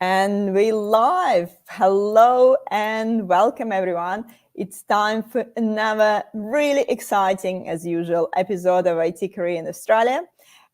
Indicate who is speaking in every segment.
Speaker 1: And we live. Hello and welcome everyone. It's time for another really exciting, as usual, episode of IT Career in Australia.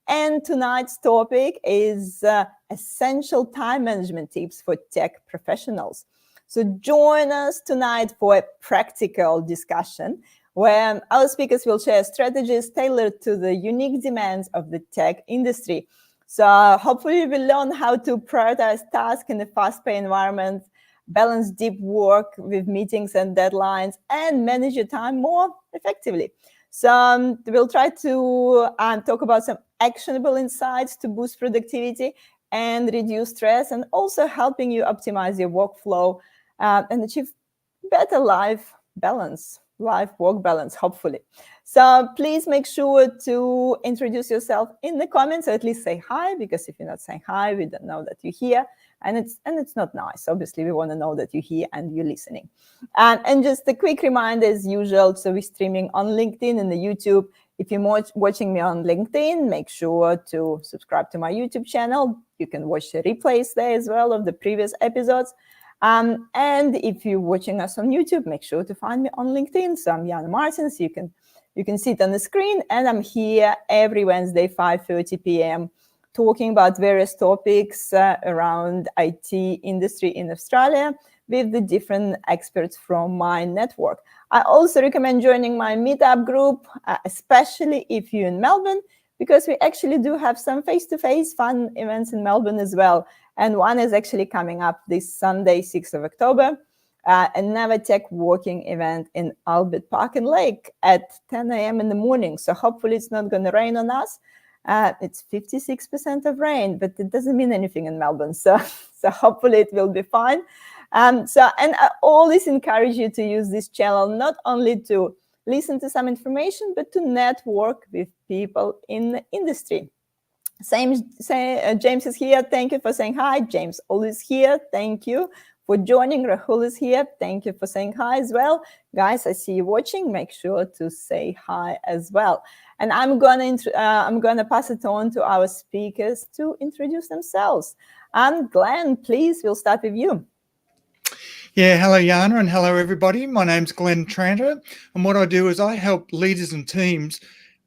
Speaker 1: And tonight's topic is essential time management tips for tech professionals. So join us tonight for a practical discussion where our speakers will share strategies tailored to the unique demands of the tech industry. So hopefully we'll learn how to prioritize tasks in a fast-paced environment, balance deep work with meetings and deadlines, and manage your time more effectively. So we'll try to talk about some actionable insights to boost productivity and reduce stress, and also helping you optimize your workflow and achieve better life-work balance, hopefully. So please make sure to introduce yourself in the comments, or at least say hi, because if you're not saying hi, we don't know that you're here, and it's not nice. Obviously, we want to know that you're here and you're listening. And just a quick reminder, as usual, so we're streaming on LinkedIn and the YouTube. If you're watching me on LinkedIn, make sure to subscribe to my YouTube channel. You can watch the replays there as well of the previous episodes. And if you're watching us on YouTube, make sure to find me on LinkedIn. So I'm Jana Martins. You can see it on the screen, and I'm here every Wednesday, 5:30 p.m., talking about various topics around IT industry in Australia with the different experts from my network. I also recommend joining my meetup group, especially if you're in Melbourne, because we actually do have some face-to-face fun events in Melbourne as well. And one is actually coming up this Sunday, 6th of October, another tech working event in Albert Park and Lake at 10 a.m. in the morning. So hopefully it's not going to rain on us. It's 56% of rain, but it doesn't mean anything in Melbourne. So hopefully it will be fine. And I always encourage you to use this channel, not only to listen to some information, but to network with people in the industry. James is here. Thank you for saying hi. James always here. Thank you for joining. Rahul is here. Thank you for saying hi as well. Guys, I see you watching. Make sure to say hi as well. And I'm gonna pass it on to our speakers to introduce themselves. And Glenn, please, we'll start with you.
Speaker 2: Yeah, hello Jana, and hello everybody. My name's Glenn Tranter, and what I do is I help leaders and teams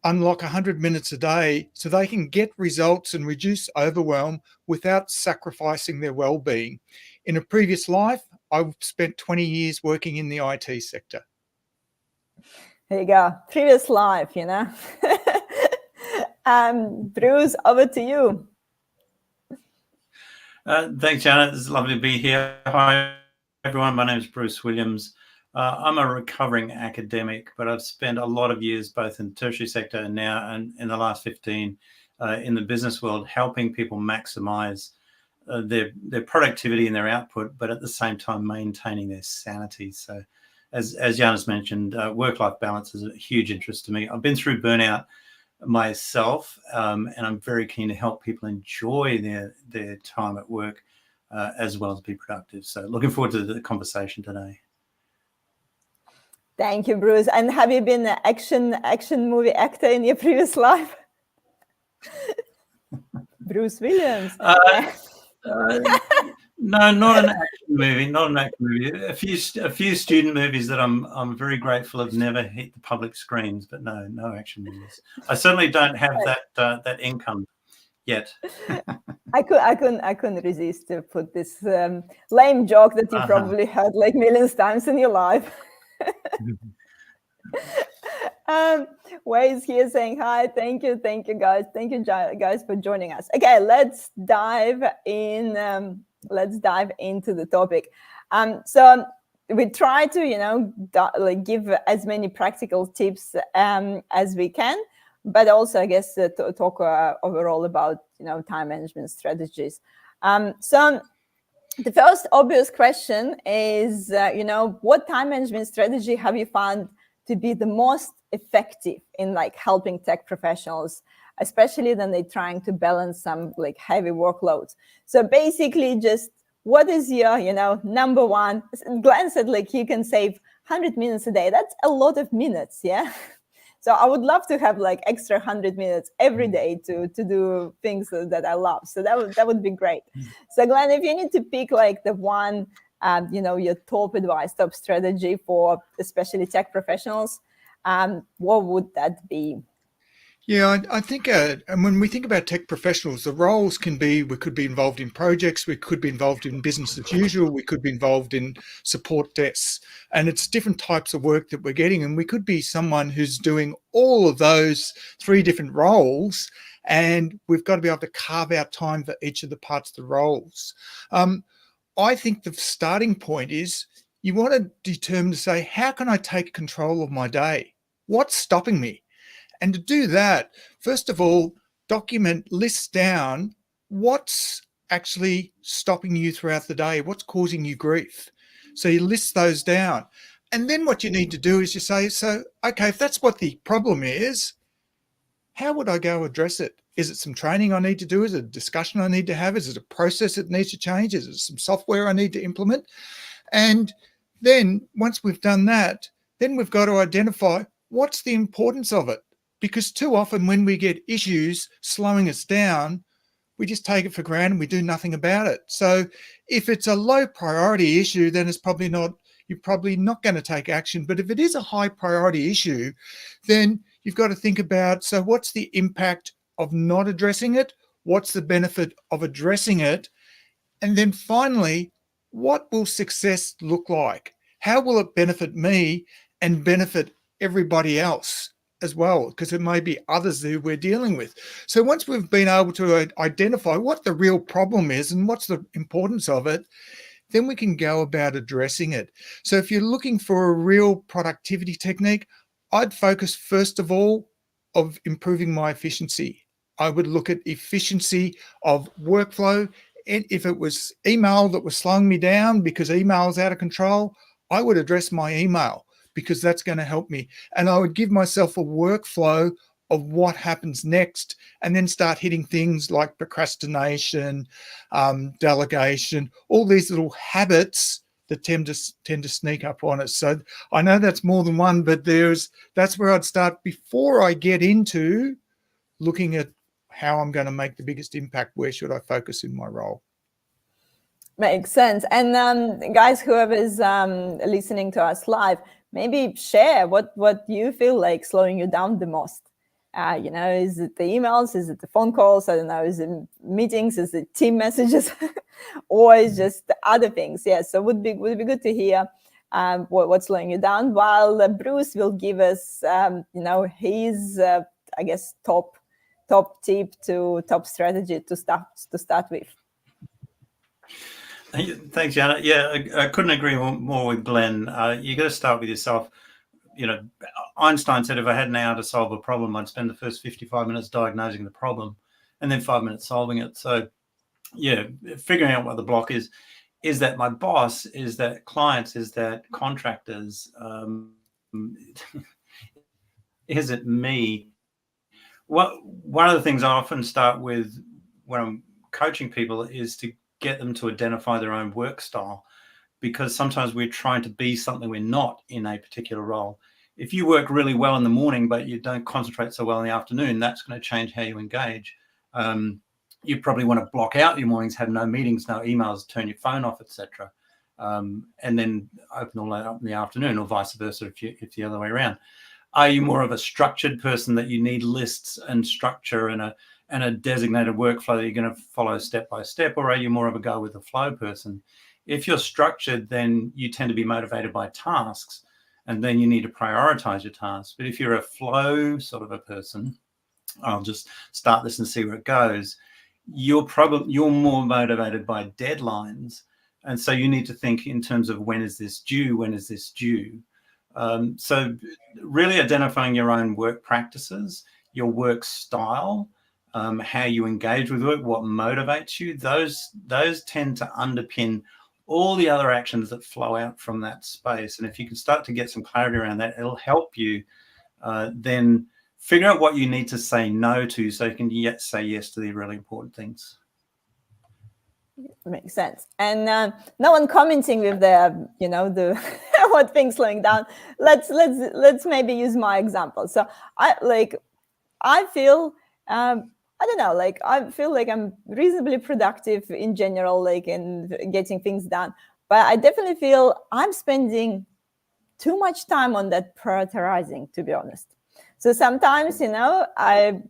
Speaker 2: unlock 100 minutes a day so they can get results and reduce overwhelm without sacrificing their well-being. In a previous life, I've spent 20 years working in the IT sector.
Speaker 1: There you go. Previous life, you know. Bruce, over to you.
Speaker 3: Thanks, Janet. It's lovely to be here. Hi, everyone. My name is Bruce Williams. I'm a recovering academic, but I've spent a lot of years both in the tertiary sector and now, and in the last 15, in the business world, helping people maximize their productivity and their output, but at the same time maintaining their sanity. So, as Jana's mentioned, work-life balance is a huge interest to me. I've been through burnout myself, and I'm very keen to help people enjoy their time at work as well as be productive. So, looking forward to the conversation today.
Speaker 1: Thank you, Bruce. And have you been an action movie actor in your previous life? Bruce Williams.
Speaker 3: No, not an action movie. Not an action movie. A few student movies that I'm very grateful have never hit the public screens, but no action movies. I certainly don't have that income yet.
Speaker 1: I couldn't resist to put this lame joke that you probably heard like millions of times in your life. Way's here saying hi. Thank you guys. Thank you guys for joining us. Okay, let's dive into the topic. So we try to give as many practical tips as we can, but also I guess to talk overall about time management strategies. So the first obvious question is, what time management strategy have you found to be the most effective in helping tech professionals, especially when they're trying to balance some heavy workloads? So basically, just what is your, number one? Glenn said you can save 100 minutes a day. That's a lot of minutes, yeah. So I would love to have like extra 100 minutes every day to do things that I love. So that would be great. So Glenn, if you need to pick like the one, your top advice, top strategy for especially tech professionals, what would that be?
Speaker 2: Yeah, I think, and when we think about tech professionals, the roles can be, we could be involved in projects, we could be involved in business as usual, we could be involved in support desks, and it's different types of work that we're getting. And we could be someone who's doing all of those 3 different roles, and we've got to be able to carve out time for each of the parts of the roles. I think the starting point is you want to determine to say, how can I take control of my day? What's stopping me? And to do that, first of all, document, list down what's actually stopping you throughout the day, what's causing you grief. So you list those down. And then what you need to do is you say, so, okay, if that's what the problem is, how would I go address it? Is it some training I need to do? Is it a discussion I need to have? Is it a process that needs to change? Is it some software I need to implement? And then once we've done that, then we've got to identify what's the importance of it. Because too often when we get issues slowing us down, we just take it for granted and we do nothing about it. So if it's a low priority issue, then you're probably not going to take action. But if it is a high priority issue, then you've got to think about, so what's the impact of not addressing it? What's the benefit of addressing it? And then finally, what will success look like? How will it benefit me and benefit everybody else as well? Because there may be others who we're dealing with. So once we've been able to identify what the real problem is and what's the importance of it, then we can go about addressing it. So if you're looking for a real productivity technique, I'd focus first of all of improving my efficiency. I would look at efficiency of workflow. If it was email that was slowing me down because email is out of control, I would address my email because that's going to help me. And I would give myself a workflow of what happens next and then start hitting things like procrastination, delegation, all these little habits that tend to sneak up on us. So I know that's more than one, but that's where I'd start before I get into looking at how I'm going to make the biggest impact. Where should I focus in my role?
Speaker 1: Makes sense. And guys, whoever is listening to us live, maybe share what you feel like slowing you down the most. Is it the emails? Is it the phone calls? I don't know. Is it meetings? Is it team messages? Or is just the other things? Yeah. So would be good to hear what's slowing you down. While Bruce will give us, his I guess top tip to top strategy to start with.
Speaker 3: Thanks, Janet. Yeah, I couldn't agree more with Glenn. You got to start with yourself. Einstein said if I had an hour to solve a problem, I'd spend the first 55 minutes diagnosing the problem and then 5 minutes solving it. So, yeah, figuring out what the block is that my boss, is that clients, is that contractors, is it me? Well, one of the things I often start with when I'm coaching people is to get them to identify their own work style, because sometimes we're trying to be something we're not in a particular role. If you work really well in the morning, but you don't concentrate so well in the afternoon, that's going to change how you engage. You probably want to block out your mornings, have no meetings, no emails, turn your phone off, etc. And then open all that up in the afternoon, or vice versa if the other way around. Are you more of a structured person that you need lists and structure and a designated workflow that you're going to follow step by step, or are you more of a go with the flow person? If you're structured, then you tend to be motivated by tasks, and then you need to prioritize your tasks. But if you're a flow sort of a person, I'll just start this and see where it goes, you're more motivated by deadlines. And so you need to think in terms of when is this due? When is this due? So really identifying your own work practices, your work style, how you engage with work, what motivates you, those tend to underpin all the other actions that flow out from that space. And if you can start to get some clarity around that, it'll help you then figure out what you need to say no to, so you can say yes to the really important things.
Speaker 1: Makes sense. And no one commenting with the, the what things slowing down. Let's maybe use my example. So I feel I don't know, I feel like I'm reasonably productive in general, like in getting things done. But I definitely feel I'm spending too much time on that prioritizing, to be honest. So sometimes, I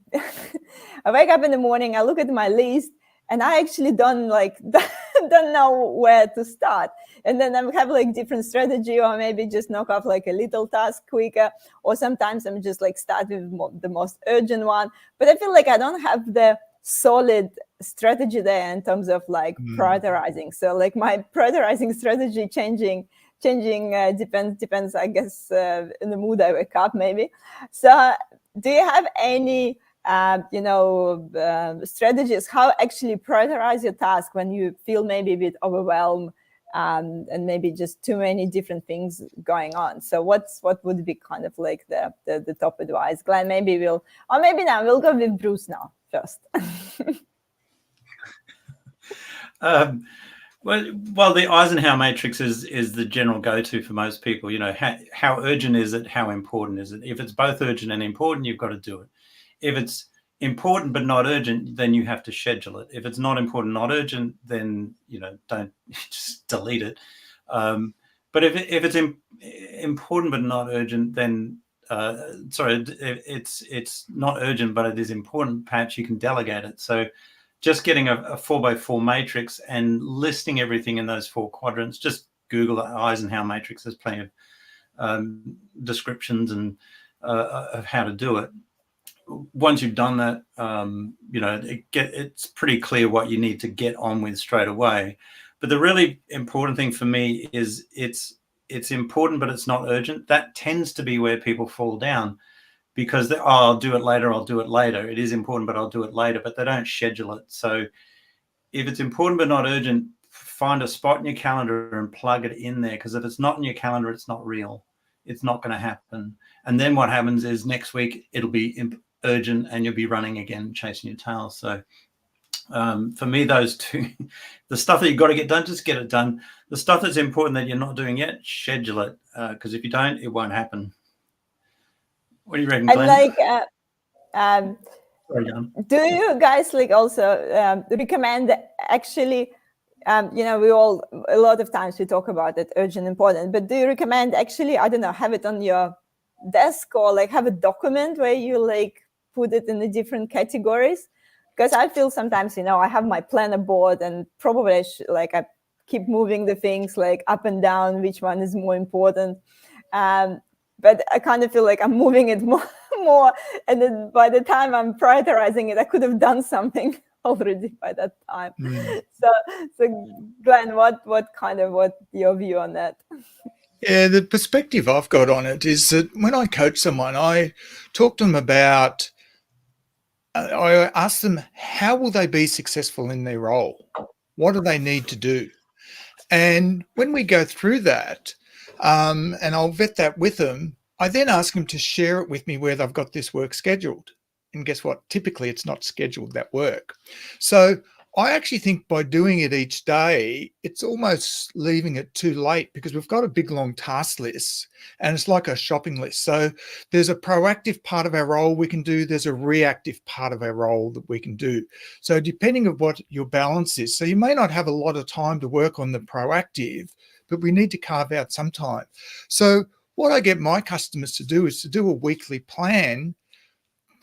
Speaker 1: I wake up in the morning, I look at my list, and I actually don't don't know where to start. And then I have like different strategy, or maybe just knock off like a little task quicker, or sometimes I'm just like start with the most urgent one. But I feel like I don't have the solid strategy there in terms of like prioritizing. So like my prioritizing strategy changing depends I guess in the mood I wake up maybe. So do you have any strategies how actually prioritize your task when you feel maybe a bit overwhelmed and maybe just too many different things going on? So what would be kind of like the top advice? Glenn, maybe maybe now we'll go with Bruce now first.
Speaker 3: Well, the Eisenhower matrix is the general go-to for most people. How urgent is it? How important is it? If it's both urgent and important, you've got to do it. If it's important but not urgent, then you have to schedule it. If it's not important, not urgent, then don't just delete it. But if it's important but not urgent, then it's not urgent but it is important, perhaps you can delegate it. So just getting a 4x4 matrix and listing everything in those 4 quadrants. Just Google the Eisenhower matrix. There's plenty of descriptions and of how to do it. Once you've done that, it's pretty clear what you need to get on with straight away. But the really important thing for me is it's important, but it's not urgent. That tends to be where people fall down, because I'll do it later. It is important, but I'll do it later. But they don't schedule it. So if it's important but not urgent, find a spot in your calendar and plug it in there. Because if it's not in your calendar, it's not real. It's not going to happen. And then what happens is next week it'll be urgent and you'll be running again, chasing your tail. So for me, those two, the stuff that you've got to get done, just get it done. The stuff that's important that you're not doing yet, schedule it. Because if you don't, it won't happen. What do you reckon, Glenn?
Speaker 1: And do you guys also recommend actually, we all, a lot of times we talk about it, urgent, important, but do you recommend actually, I don't know, have it on your desk or have a document where you put it in the different categories? Because I feel sometimes, I have my planner board and probably I keep moving the things up and down, which one is more important. But I kind of feel like I'm moving it more. And then by the time I'm prioritizing it, I could have done something already by that time. So Glenn, what's your view on that?
Speaker 2: Yeah, the perspective I've got on it is that when I coach someone, I talk to them about, I ask them, how will they be successful in their role? What do they need to do? And when we go through that, and I'll vet that with them, I then ask them to share it with me where they've got this work scheduled. And guess what? Typically, it's not scheduled, that work. So I actually think by doing it each day, it's almost leaving it too late, because we've got a big, long task list and it's like a shopping list. So there's a proactive part of our role we can do. There's a reactive part of our role that we can do. So depending on what your balance is, so you may not have a lot of time to work on the proactive, but we need to carve out some time. So what I get my customers to do is to do a weekly plan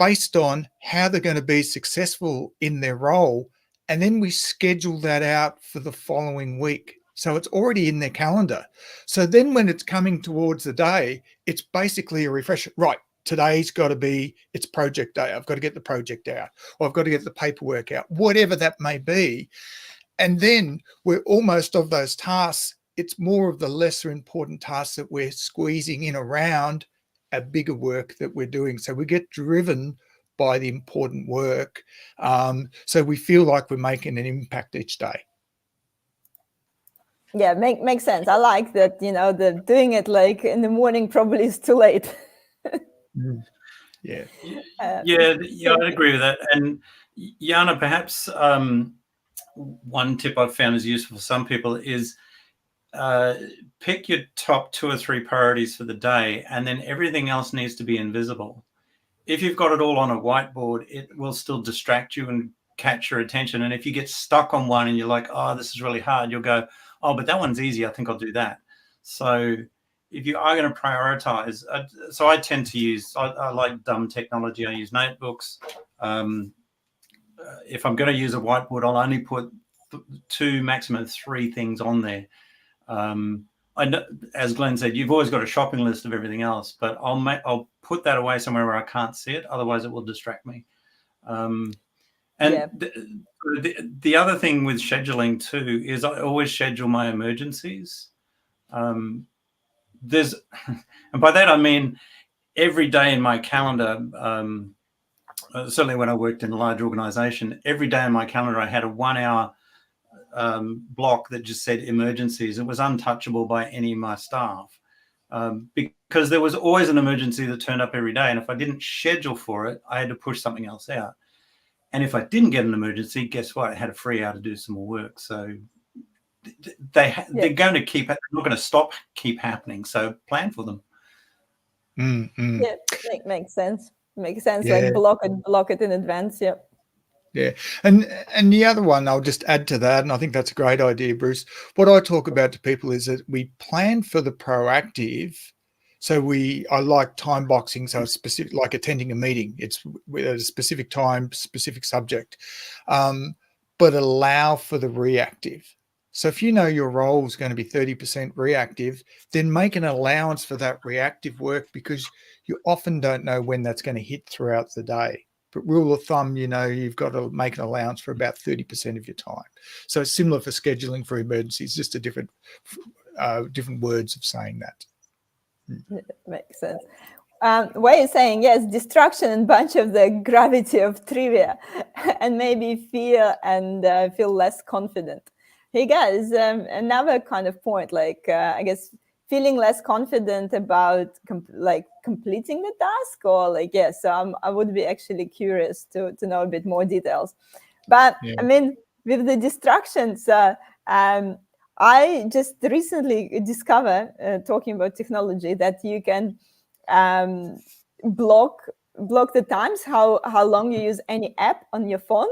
Speaker 2: based on how they're going to be successful in their role. And then we schedule that out for the following week. So it's already in their calendar. So then when it's coming towards the day, it's basically a refresher. Right, today's got to be, it's project day. I've got to get the project out, or I've got to get the paperwork out, whatever that may be. And then we're almost of those tasks, it's more of the lesser important tasks that we're squeezing in around a bigger work that we're doing. So we get driven by the important work. So we feel like we're making an impact each day.
Speaker 1: Yeah, makes sense. I like that, the doing it in the morning probably is too late.
Speaker 2: Yeah.
Speaker 3: Yeah, I'd agree with that. And Jana, perhaps one tip I've found is useful for some people is pick your top 2 or 3 priorities for the day, and then everything else needs to be invisible. If you've got it all on a whiteboard, it will still distract you and catch your attention. And if you get stuck on one and you're like, oh, this is really hard, you'll go, oh, but that one's easy. I think I'll do that. So if you are going to prioritize, so I tend to use, I like dumb technology. I use notebooks. If I'm going to use a whiteboard, I'll only put 2, maximum 3 things on there. I know, as Glenn said, you've always got a shopping list of everything else, but I'll put that away somewhere where I can't see it. Otherwise, it will distract me. And the other thing with scheduling too is I always schedule my emergencies. And by that I mean every day in my calendar. Certainly, when I worked in a large organization, every day in my calendar I had a 1-hour block that just said emergencies. It was untouchable by any of my staff because there was always an emergency that turned up every day. And if I didn't schedule for it, I had to push something else out. And if I didn't get an emergency, guess what? I had a free hour to do some more work. So they're going to they're not going to keep happening. So plan for them.
Speaker 2: Mm-hmm.
Speaker 1: Yeah, makes sense. Makes sense. Like block it in advance. Yeah.
Speaker 2: Yeah. And the other one, I'll just add to that, and I think that's a great idea, Bruce. What I talk about to people is that we plan for the proactive. So I like time boxing. So it's specific, like attending a meeting. It's with a specific time, specific subject, but allow for the reactive. So if you know your role is going to be 30% reactive, then make an allowance for that reactive work because you often don't know when that's going to hit throughout the day. But rule of thumb, you've got to make an allowance for about 30% of your time. So it's similar for scheduling for emergencies, just a different words of saying that.
Speaker 1: Makes sense. What you're saying, yes, distraction and bunch of the gravity of trivia and maybe feel less confident. Hey guys, another kind of point, like I guess feeling less confident about completing the task, or so I would be actually curious to know a bit more details. But I mean, with the distractions, I just recently discovered, talking about technology, that you can block the times how long you use any app on your phone.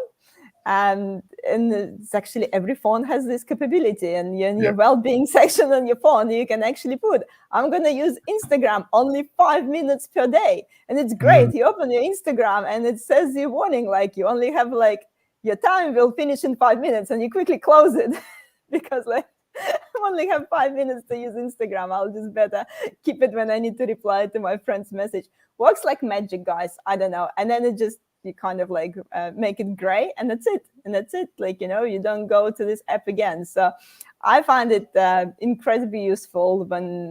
Speaker 1: And it's actually every phone has this capability, and in your well-being section on your phone, you can actually put, I'm going to use Instagram only 5 minutes per day. And it's great. You open your Instagram and it says your warning, like you only have your time will finish in 5 minutes, and you quickly close it because I only have 5 minutes to use Instagram. I'll just better keep it when I need to reply to my friend's message. Works like magic, guys. I don't know. And then you kind of make it gray, and that's it. You don't go to this app again. So I find it incredibly useful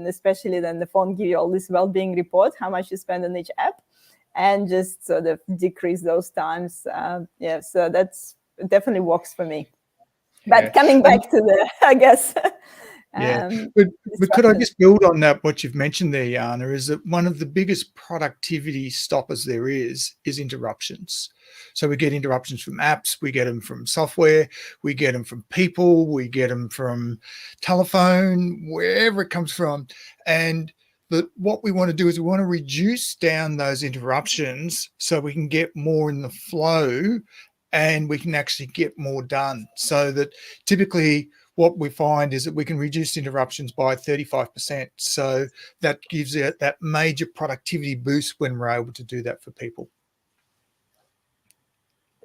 Speaker 1: especially then the phone give you all this well-being report, how much you spend on each app, and just sort of decrease those times. So that's definitely works for me. But coming back to the, I guess.
Speaker 2: But could I just build on that? What you've mentioned there, Jana, is that one of the biggest productivity stoppers there is interruptions. So we get interruptions from apps, we get them from software, we get them from people, we get them from telephone, wherever it comes from. And what we want to do is we want to reduce down those interruptions so we can get more in the flow and we can actually get more done. So that typically what we find is that we can reduce interruptions by 35%. So that gives it that major productivity boost when we're able to do that for people.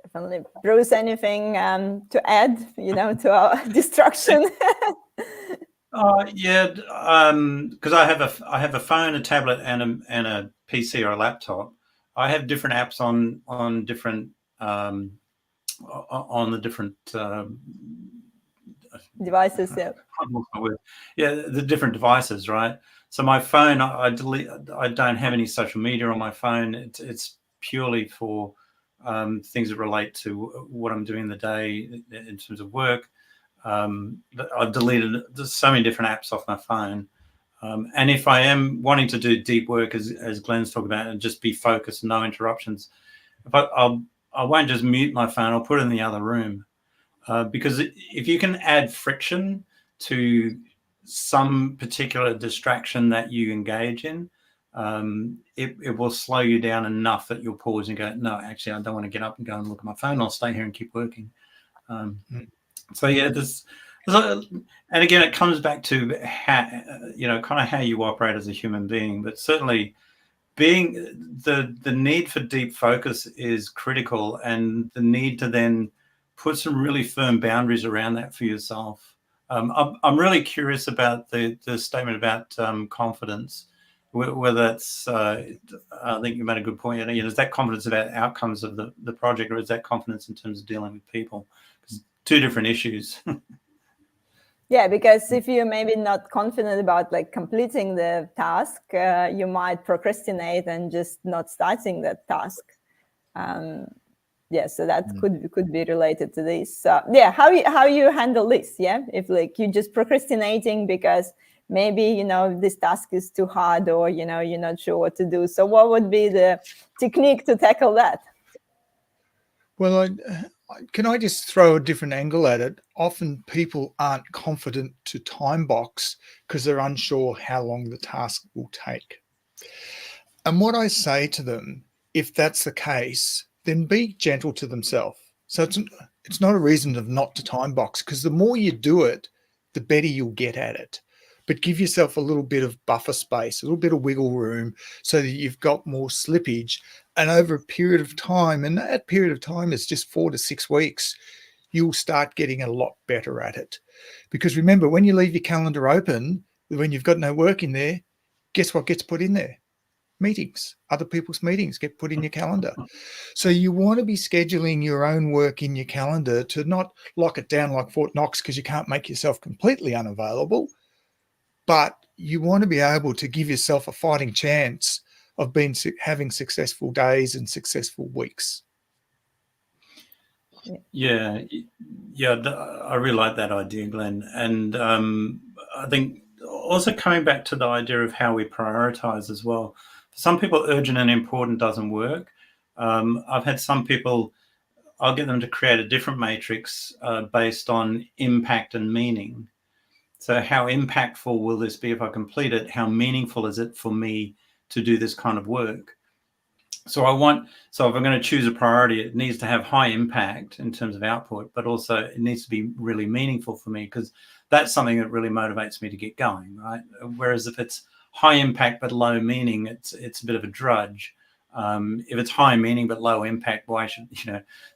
Speaker 1: Definitely. Bruce, anything to add, to our distraction?
Speaker 3: Because I have a phone, a tablet, and a PC or a laptop. I have different apps on different on the different
Speaker 1: devices.
Speaker 3: The different devices, right? So my phone, I don't have any social media on my phone. It's purely for things that relate to what I'm doing in the day in terms of work. I've deleted so many different apps off my phone. And if I am wanting to do deep work, as Glenn's talking about, and just be focused, no interruptions, I won't just mute my phone. I'll put it in the other room. because if you can add friction to some particular distraction that you engage in, it will slow you down enough that you'll pause and go, no, actually, I don't want to get up and go and look at my phone. I'll stay here and keep working. So yeah, and again, it comes back to how, kind of how you operate as a human being, but certainly being the need for deep focus is critical, and the need to then put some really firm boundaries around that for yourself. I'm really curious about the statement about confidence, whether that's, I think you made a good point. Is that confidence about outcomes of the project, or is that confidence in terms of dealing with people? Because two different issues.
Speaker 1: Yeah, because if you're maybe not confident about like completing the task, you might procrastinate and just not starting that task. Yeah, so that could be related to this. Yeah, how you handle this? Yeah, if like you're just procrastinating because maybe this task is too hard, or you're not sure what to do. So what would be the technique to tackle that?
Speaker 2: Well, can I just throw a different angle at it? Often people aren't confident to time box because they're unsure how long the task will take. And what I say to them, if that's the case, then be gentle to themselves. So it's not a reason of not to time box, because the more you do it, the better you'll get at it. But give yourself a little bit of buffer space, a little bit of wiggle room, so that you've got more slippage. And over a period of time, and that period of time is just 4 to 6 weeks, you'll start getting a lot better at it. Because remember, when you leave your calendar open, when you've got no work in there, guess what gets put in there? Meetings. Other people's meetings get put in your calendar. So you want to be scheduling your own work in your calendar to not lock it down like Fort Knox, because you can't make yourself completely unavailable. But you want to be able to give yourself a fighting chance of having successful days and successful weeks.
Speaker 3: Yeah, I really like that idea, Glenn. And I think also coming back to the idea of how we prioritize as well. For some people, urgent and important doesn't work. I've had some people, I'll get them to create a different matrix based on impact and meaning. So how impactful will this be if I complete it? How meaningful is it for me to do this kind of work? So if I'm going to choose a priority, it needs to have high impact in terms of output, but also it needs to be really meaningful for me, because that's something that really motivates me to get going, right? Whereas if it's high impact but low meaning, it's a bit of a drudge. If it's high meaning but low impact, why should,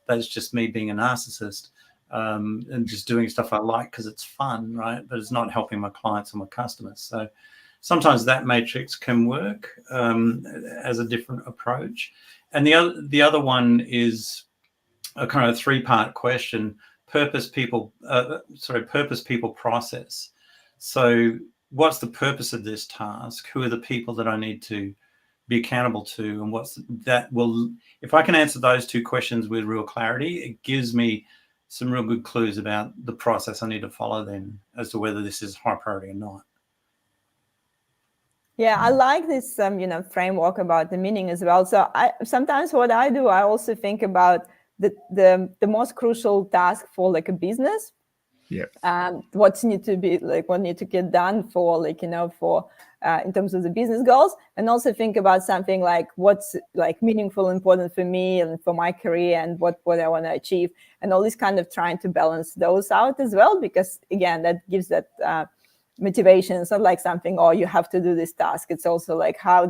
Speaker 3: that's just me being a narcissist. And just doing stuff I like because it's fun, right? But it's not helping my clients or my customers. So sometimes that matrix can work as a different approach. And the other one is a kind of 3-part question: purpose, people, process. So what's the purpose of this task? Who are the people that I need to be accountable to? And if I can answer those 2 questions with real clarity, it gives me some real good clues about the process I need to follow then as to whether this is high priority or not.
Speaker 1: Yeah, I like this, framework about the meaning as well. So sometimes what I do, I also think about the most crucial task for like a business.
Speaker 2: Yeah.
Speaker 1: What need to get done for in terms of the business goals, and also think about something like what's like meaningful, important for me and for my career, and what I want to achieve, and all this kind of trying to balance those out as well, because again, that gives that motivation. It's not like something, oh, you have to do this task. It's also like how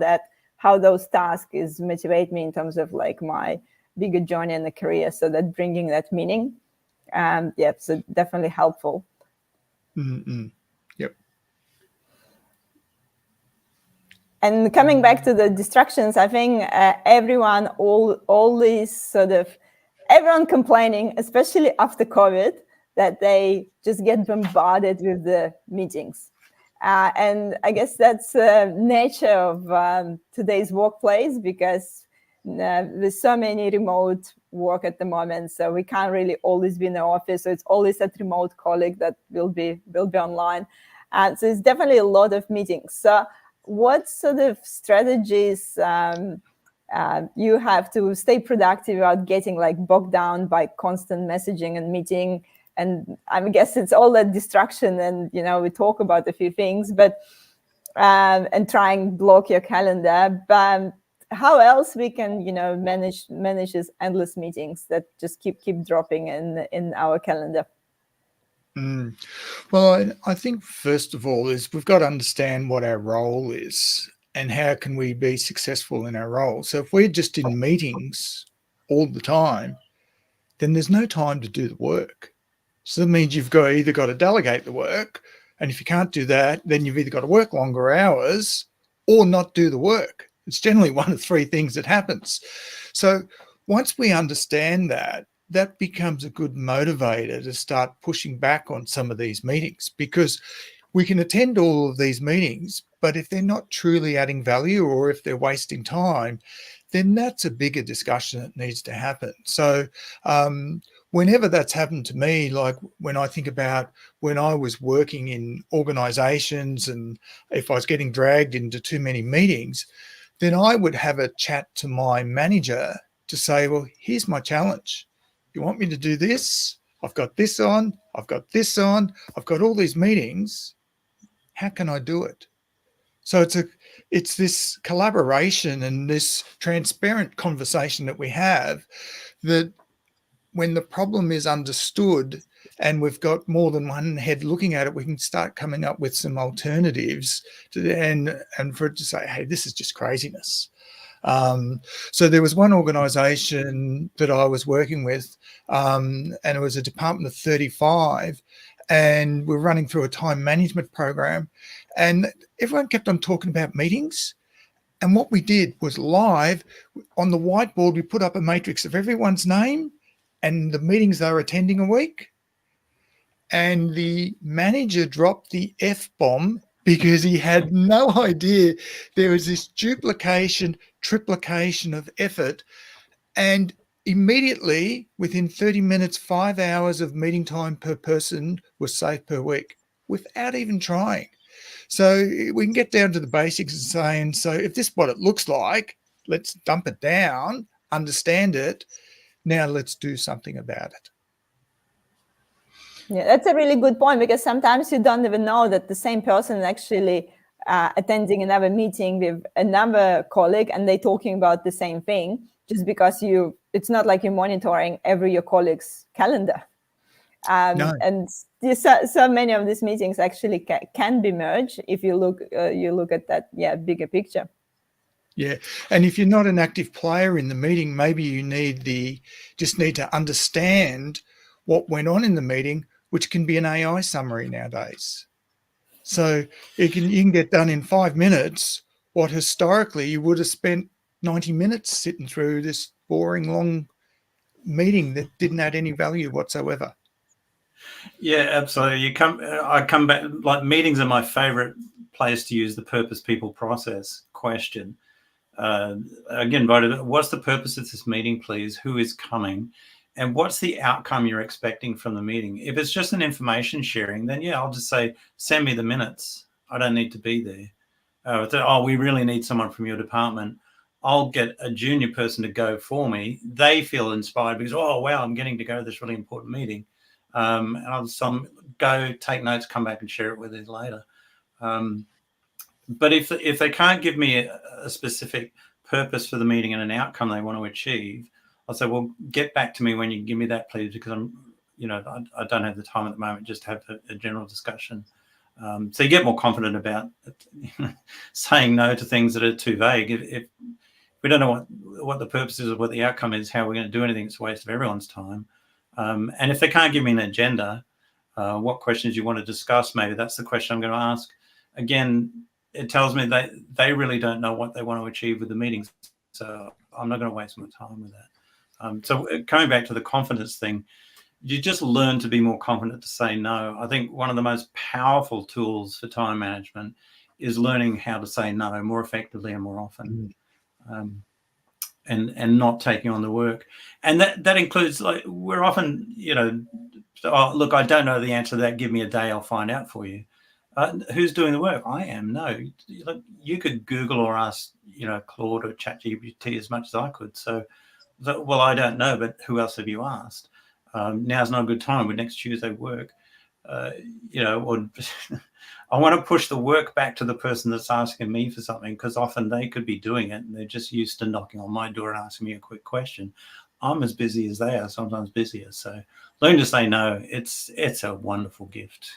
Speaker 1: those tasks is motivate me in terms of like my bigger journey in the career. So that bringing that meaning, so definitely helpful.
Speaker 2: Mm-mm. Yep.
Speaker 1: And coming back to the distractions, I think everyone, all these everyone complaining, especially after COVID, that they just get bombarded with the meetings. And I guess that's nature of today's workplace, because there's so many remote work at the moment, so we can't really always be in the office. So it's always that remote colleague that will be online. And so it's definitely a lot of meetings. So what sort of strategies you have to stay productive without getting like bogged down by constant messaging and meeting? I guess it's all that distraction, and we talk about a few things, but and try and block your calendar. But how else we can manage these endless meetings that just keep dropping in our calendar?
Speaker 2: Well, I think first of all is we've got to understand what our role is and how can we be successful in our role. So if we're just in meetings all the time, then there's no time to do the work. So that means you've either got to delegate the work, and if you can't do that, then you've either got to work longer hours or not do the work. It's generally one of three things that happens. So once we understand that, that becomes a good motivator to start pushing back on some of these meetings, because we can attend all of these meetings, but if they're not truly adding value or if they're wasting time, then that's a bigger discussion that needs to happen. So whenever that's happened to me, like when I think about when I was working in organizations and if I was getting dragged into too many meetings, then I would have a chat to my manager to say, well, here's my challenge. You want me to do this? I've got this on, I've got this on, I've got all these meetings. How can I do it? So it's this collaboration and this transparent conversation that we have, that when the problem is understood and we've got more than one head looking at it, we can start coming up with some alternatives and for it to say, hey, this is just craziness. So there was one organization that I was working with, and it was a department of 35, and we're running through a time management program, and everyone kept on talking about meetings. And what we did was live on the whiteboard, we put up a matrix of everyone's name and the meetings they were attending a week. And the manager dropped the F-bomb because he had no idea there was this duplication, triplication of effort. And immediately, within 30 minutes, 5 hours of meeting time per person was saved per week without even trying. So we can get down to the basics and saying, so if this is what it looks like, let's dump it down, understand it. Now let's do something about it.
Speaker 1: Yeah, that's a really good point, because sometimes you don't even know that the same person is actually attending another meeting with another colleague and they're talking about the same thing, just because it's not like you're monitoring your colleague's calendar.
Speaker 2: No.
Speaker 1: And so many of these meetings actually can be merged if you look at that bigger picture.
Speaker 2: Yeah, and if you're not an active player in the meeting, maybe you just need to understand what went on in the meeting, which can be an AI summary nowadays. So you can get done in 5 minutes what historically you would have spent 90 minutes sitting through this boring long meeting that didn't add any value whatsoever.
Speaker 3: Yeah, absolutely. I come back, like, meetings are my favorite place to use the purpose, people, process question. Again, what's the purpose of this meeting, please? Who is coming? And what's the outcome you're expecting from the meeting? If it's just an information sharing, then yeah, I'll just say, send me the minutes. I don't need to be there. We really need someone from your department. I'll get a junior person to go for me. They feel inspired because, oh, wow, I'm getting to go to this really important meeting. And I'll just go take notes, come back and share it with you later. But if they can't give me a specific purpose for the meeting and an outcome they want to achieve, I'll say, well, get back to me when you give me that, please, because I don't have the time at the moment just to have a general discussion. So you get more confident about saying no to things that are too vague. If we don't know what the purpose is or what the outcome is, how we're going to do anything, it's a waste of everyone's time. And if they can't give me an agenda, what questions you want to discuss, maybe that's the question I'm going to ask. Again, it tells me they really don't know what they want to achieve with the meetings. So I'm not going to waste my time with that. So coming back to the confidence thing, you just learn to be more confident to say no. I think one of the most powerful tools for time management is learning how to say no more effectively and more often. And not taking on the work. And that includes, like, we're often, oh, look, I don't know the answer to that. Give me a day, I'll find out for you. Who's doing the work? I am. No, you could Google or ask, Claude or ChatGPT as much as I could. So, well, I don't know, but who else have you asked? now's not a good time, with next Tuesday work, you know, or I want to push the work back to the person that's asking me for something, because often they could be doing it and they're just used to knocking on my door and asking me a quick question. I'm as busy as they are, sometimes busier. So learn to say no. It's a wonderful gift.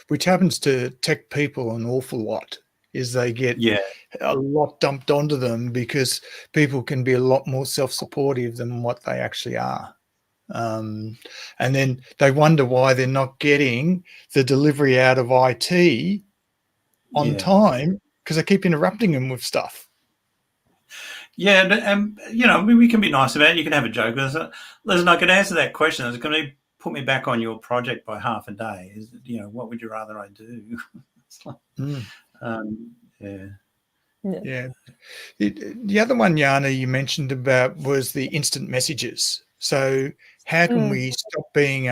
Speaker 2: Which happens to tech people an awful lot, is they get a lot dumped onto them because people can be a lot more self-supportive than what they actually are. And then they wonder why they're not getting the delivery out of IT on time, because they keep interrupting them with stuff.
Speaker 3: Yeah, but you know, I mean, we can be nice about it. You can have a joke. Listen, I could answer that question. It's going to put me back on your project by half a day. You know, what would you rather I do? It's like,
Speaker 2: yeah. The other one, Jana, you mentioned about was the instant messages. So how can we stop being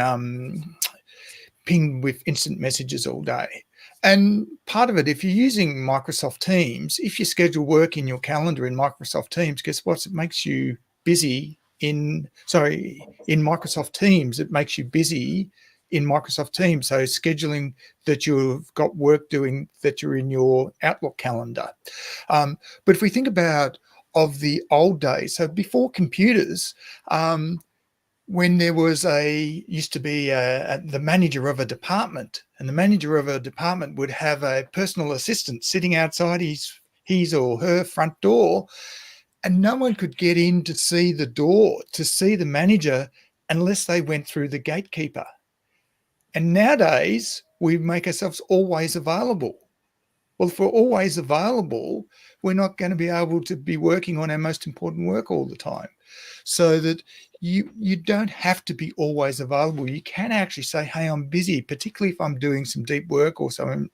Speaker 2: pinged with instant messages all day? And part of it, if you're using Microsoft Teams, if you schedule work in your calendar in Microsoft Teams, guess what? It makes you busy in Microsoft Teams. It makes you busy in Microsoft Teams. So scheduling that you've got work doing that you're in your Outlook calendar. But if we think about of the old days, so before computers, when there was used to be the manager of a department, and the manager of a department would have a personal assistant sitting outside his or her front door, and no one could get in to see the door, to see the manager, unless they went through the gatekeeper. And nowadays, we make ourselves always available. Well, if we're always available, we're not going to be able to be working on our most important work all the time. So that you don't have to be always available. You can actually say, hey, I'm busy, particularly if I'm doing some deep work or some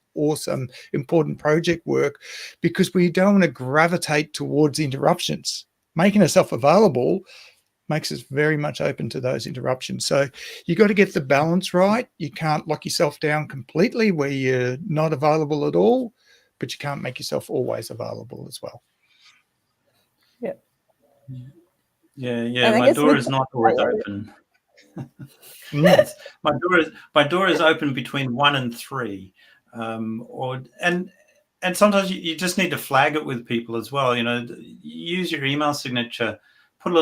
Speaker 2: important project work, because we don't want to gravitate towards interruptions. Making ourselves available makes us very much open to those interruptions. So you got to get the balance right. You can't lock yourself down completely where you're not available at all, but you can't make yourself always available as well.
Speaker 3: Yeah. My door is not always open. My door is open between 1 and 3, and sometimes you just need to flag it with people as well. You know, use your email signature, put a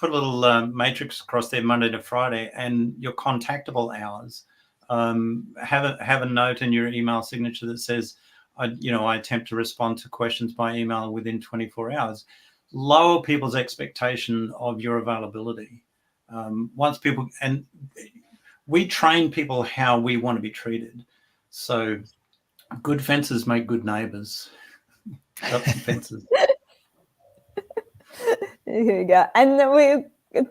Speaker 3: little matrix across there Monday to Friday, and your contactable hours. Have a note in your email signature that says, I attempt to respond to questions by email within 24 hours. Lower people's expectation of your availability. Once people, and we train people how we want to be treated. So good fences make good neighbors. Got some fences.
Speaker 1: Here you go. And we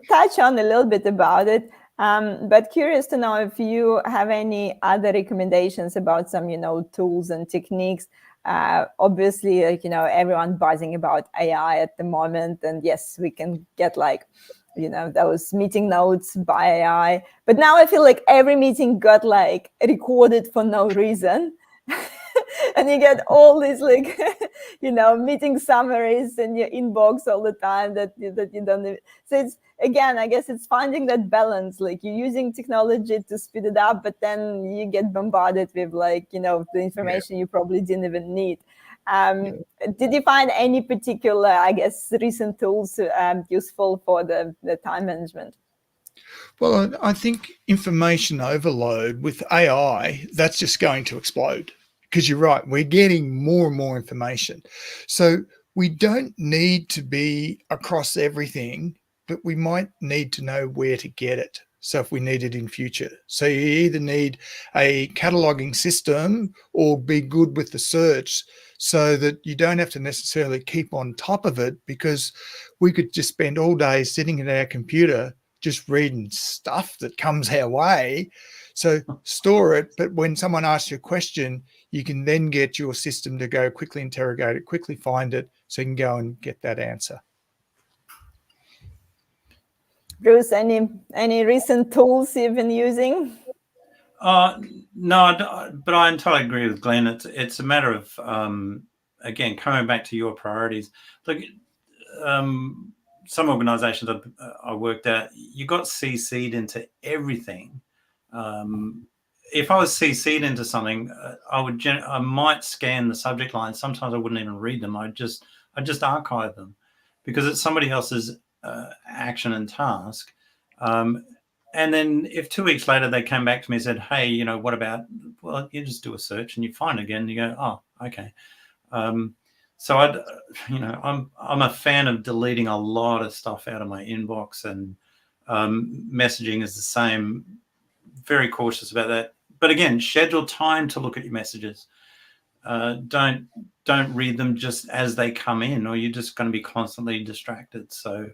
Speaker 1: touch on a little bit about it, but curious to know if you have any other recommendations about some, tools and techniques. Obviously, everyone buzzing about AI at the moment, and yes, we can get those meeting notes by AI. But now I feel like every meeting got recorded for no reason. And you get all these meeting summaries in your inbox all the time that you don't even. So it's, again, I guess it's finding that balance. You're using technology to speed it up, but then you get bombarded with the information you probably didn't even need. Did you find any particular, I guess, recent tools useful for the time management?
Speaker 2: Well, I think information overload with AI, that's just going to explode. Because you're right, we're getting more and more information. So we don't need to be across everything, but we might need to know where to get it. So if we need it in future. So you either need a cataloging system or be good with the search so that you don't have to necessarily keep on top of it, because we could just spend all day sitting at our computer just reading stuff that comes our way. So store it, but when someone asks you a question, you can then get your system to go quickly interrogate it, quickly find it, so you can go and get that answer.
Speaker 1: Bruce, any recent tools you've been using?
Speaker 3: No, but I entirely agree with Glenn. It's a matter of again coming back to your priorities. Look, some organisations I worked at, you got CC'd into everything. If I was CC'd into something, I might scan the subject line. Sometimes I wouldn't even read them. I'd just archive them because it's somebody else's action and task. And then if 2 weeks later they came back to me and said, hey, you know, what about, well, you just do a search and you find it again and you go, oh, okay. So I'm a fan of deleting a lot of stuff out of my inbox, and messaging is the same. Very cautious about that. But again, schedule time to look at your messages. Don't read them just as they come in, or you're just going to be constantly distracted. So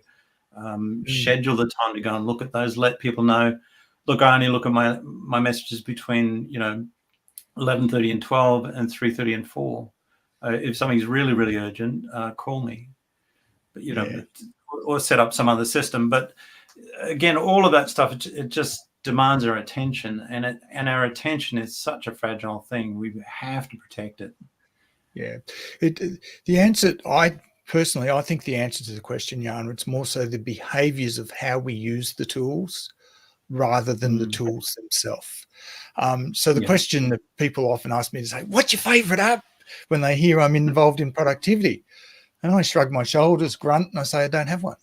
Speaker 3: schedule the time to go and look at those. Let people know, look, I only look at my messages between 11:30 and 12 and 3:30 and 4. If something's really, really urgent, call me. But or set up some other system. But again, all of that stuff, it just demands our attention, and our attention is such a fragile thing. We have to protect it.
Speaker 2: Yeah, the answer, I think the answer to the question, Jana, it's more so the behaviors of how we use the tools rather than the tools themselves. So the question that people often ask me is, say, what's your favorite app, when they hear I'm involved in productivity? And I shrug my shoulders, grunt, and I say I don't have one.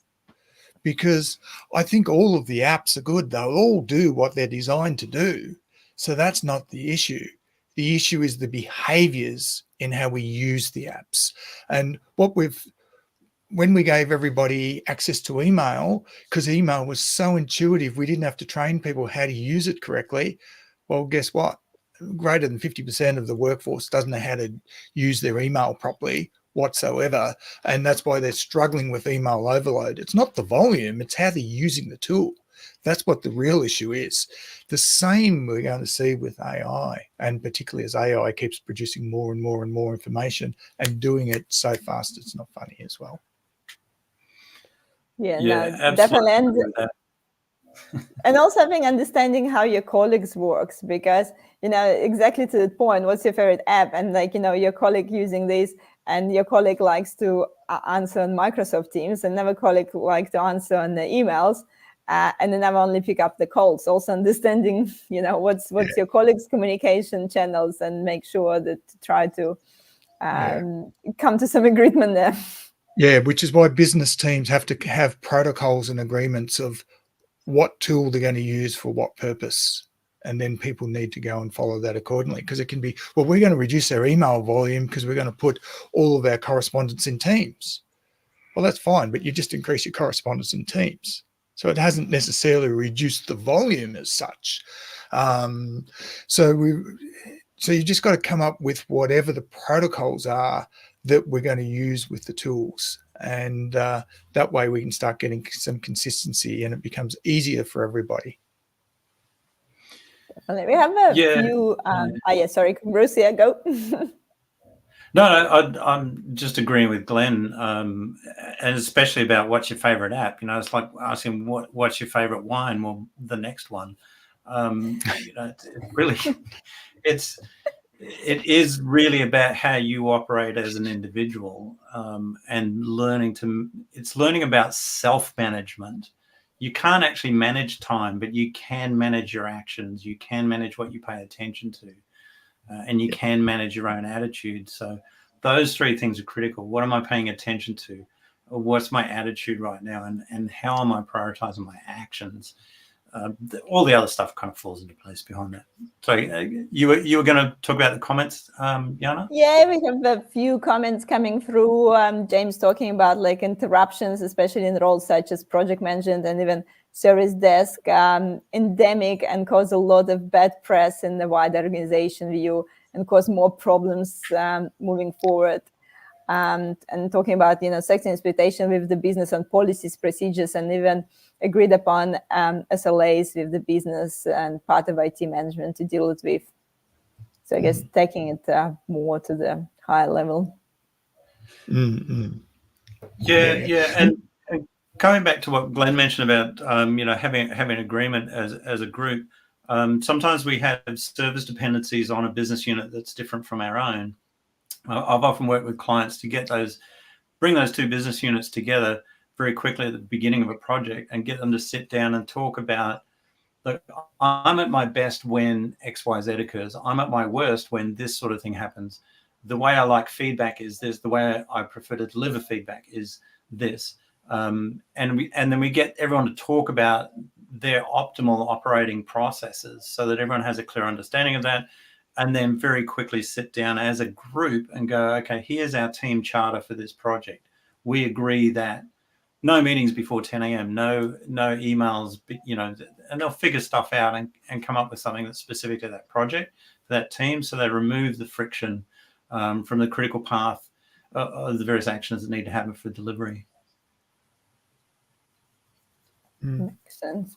Speaker 2: Because I think all of the apps are good. They'll all do what they're designed to do. So that's not the issue. The issue is the behaviors in how we use the apps. And when we gave everybody access to email, because email was so intuitive, we didn't have to train people how to use it correctly. Well, guess what? Greater than 50% of the workforce doesn't know how to use their email properly whatsoever, and that's why they're struggling with email overload. It's not the volume, it's how they're using the tool. That's what the real issue is. The same we're going to see with AI, and particularly as AI keeps producing more and more and more information and doing it so fast it's not funny as well.
Speaker 1: No, definitely. And also understanding how your colleagues works, because exactly to the point, what's your favorite app, and your colleague using this, and your colleague likes to answer on Microsoft Teams, and another colleague likes to answer on the emails, and then never only pick up the calls. Also understanding what's your colleagues' communication channels, and make sure that try to come to some agreement there.
Speaker 2: Yeah, which is why business teams have to have protocols and agreements of what tool they're going to use for what purpose. And then people need to go and follow that accordingly, because it can be, well, we're going to reduce our email volume because we're going to put all of our correspondence in Teams. Well, that's fine, but you just increase your correspondence in Teams. So it hasn't necessarily reduced the volume as such. So you just got to come up with whatever the protocols are that we're going to use with the tools. And that way we can start getting some consistency, and it becomes easier for everybody.
Speaker 1: Definitely. We have a few. Sorry, Bruce, go.
Speaker 3: No, I'm just agreeing with Glenn, and especially about what's your favorite app. It's like asking what's your favorite wine. Well, the next one. It is really about how you operate as an individual, and it's learning about self-management. You can't actually manage time, but you can manage your actions. You can manage what you pay attention to, and you can manage your own attitude. So those three things are critical. What am I paying attention to? What's my attitude right now? And how am I prioritizing my actions? All the other stuff kind of falls into place behind that. So you were going to talk about the comments, Jana?
Speaker 1: Yeah, we have a few comments coming through. James talking about interruptions, especially in roles such as project management and even service desk, endemic, and cause a lot of bad press in the wider organization view, and cause more problems moving forward. And talking about setting expectation with the business on policies, procedures, and even agreed upon SLAs with the business and part of IT management to deal with. So I guess taking it more to the higher level.
Speaker 3: Yeah, and coming back to what Glenn mentioned about having agreement as a group. Sometimes we have service dependencies on a business unit that's different from our own. I've often worked with clients to bring those two business units together, very quickly at the beginning of a project and get them to sit down and talk about, look, I'm at my best when XYZ occurs. I'm at my worst when this sort of thing happens. The way I like feedback is this. The way I prefer to deliver feedback is this. And then we get everyone to talk about their optimal operating processes so that everyone has a clear understanding of that, and then very quickly sit down as a group and go, okay, here's our team charter for this project. We agree that no meetings before 10 a.m., no emails, and they'll figure stuff out and come up with something that's specific to that project, for that team. So they remove the friction from the critical path of the various actions that need to happen for delivery.
Speaker 1: Makes sense.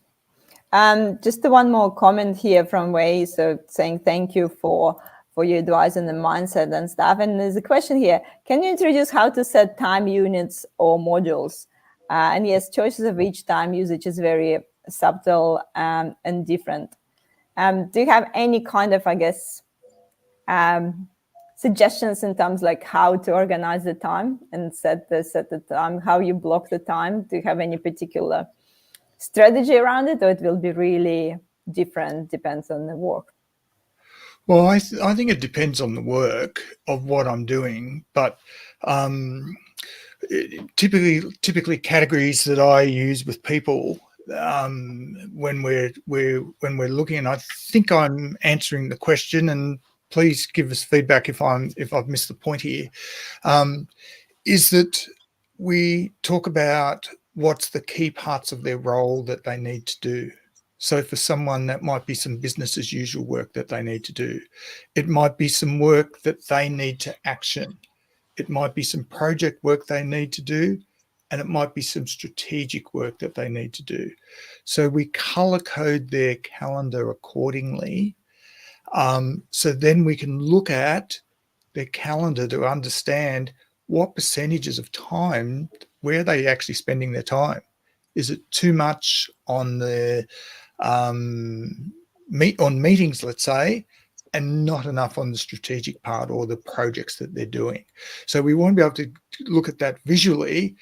Speaker 1: Just one more comment here from Wei, so saying thank you for your advice on the mindset and stuff. And there's a question here: can you introduce how to set time units or modules? And yes, choices of each time usage is very subtle and different. Do you have any kind of, I guess, suggestions in terms like how to organize the time and set the time, how you block the time? Do you have any particular strategy around it, or it will be really different, depends on the work?
Speaker 2: Well, I think it depends on the work of what I'm doing, but typically categories that I use with people when we're looking, and I think I'm answering the question, and please give us feedback if I've missed the point here, is that we talk about what's the key parts of their role that they need to do. So for someone, that might be some business as usual work that they need to do. It might be some work that they need to action. It might be some project work they need to do, and it might be some strategic work that they need to do. So we color code their calendar accordingly. So then we can look at their calendar to understand what percentages of time, where are they actually spending their time? Is it too much on the meetings, let's say, and not enough on the strategic part or the projects that they're doing? So we want to be able to look at that visually